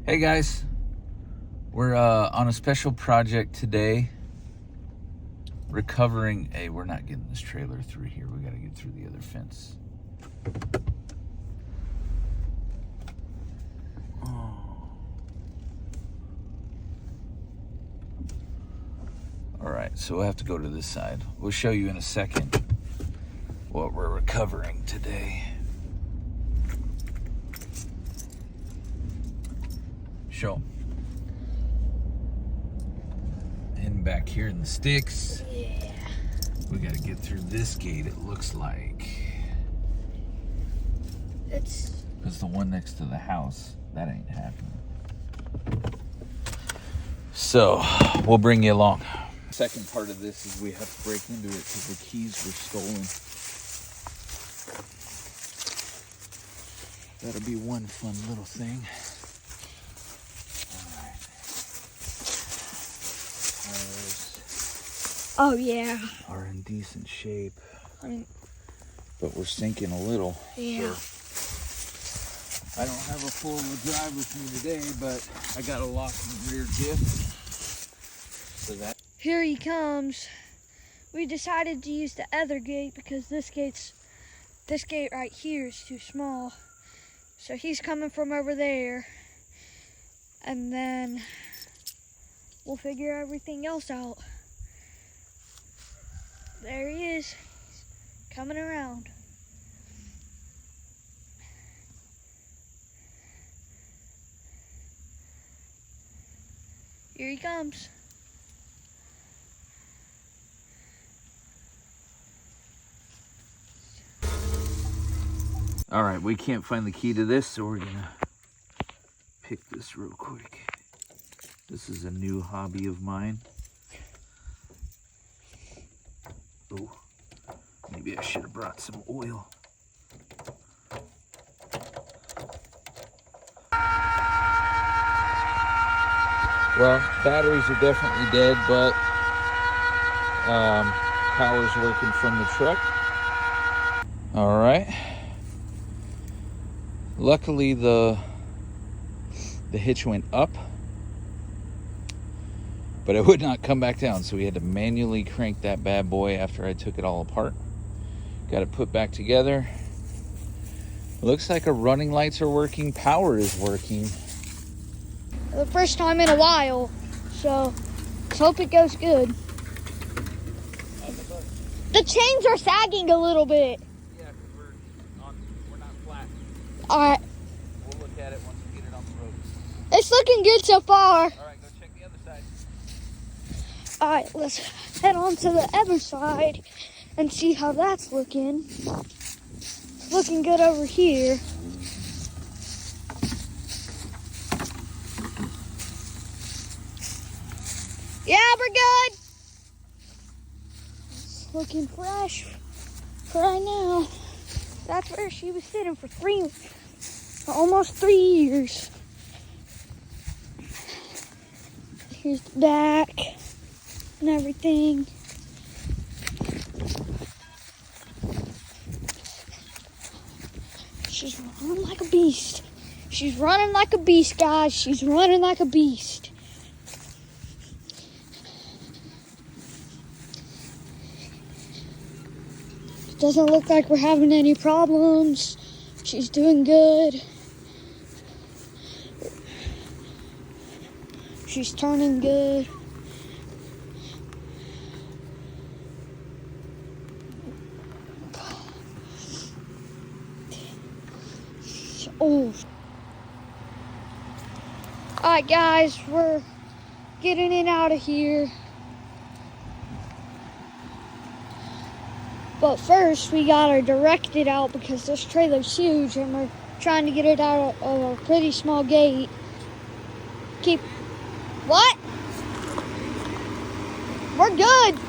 Hey guys, we're on a special project today. Recovering we're not getting this trailer through here. We gotta get through the other fence. Alright, so we'll have to go to this side. We'll show you in a second what we're recovering today. Show 'em. Heading back here in the sticks. Yeah. We gotta get through this gate, it looks like. It's the one next to the house, that ain't happening. So, we'll bring you along. Second part of this is we have to break into it because the keys were stolen. That'll be one fun little thing. oh yeah. Are in decent shape, I mean, but we're sinking a little. yeah. So I don't have a four-wheel drive with me today, but I got a lock in the rear diff. So that. Here he comes. We decided to use the other gate because this gate right here is too small. So he's coming from over there, and then we'll figure everything else out. There he is. He's coming around. Here he comes. All right, we can't find the key to this, so we're gonna pick this real quick. This is a new hobby of mine. Oh, maybe I should have brought some oil. Well, batteries are definitely dead, but power's working from the truck. All right. Luckily, the hitch went up, but it would not come back down, so we had to manually crank that bad boy after I took it all apart. Got it put back together. Looks like our running lights are working, power is working. The first time in a while, so let's hope it goes good. The chains are sagging a little bit. Yeah, because we're not flat. All right, We'll look at it once we get it on the road. it's looking good so far. All right, go check the other side. All right, let's head on to the other side and see how that's looking. It's looking good over here. Yeah, we're good. It's looking fresh for right now. That's where she was sitting for almost 3 years. Here's the back and everything. She's running like a beast. She's running like a beast, guys. She's running like a beast. Doesn't look like we're having any problems. She's doing good. She's turning good. Oh. Alright guys, we're getting it out of here. But first, we gotta direct it out because this trailer's huge and we're trying to get it out of a pretty small gate. What? We're good.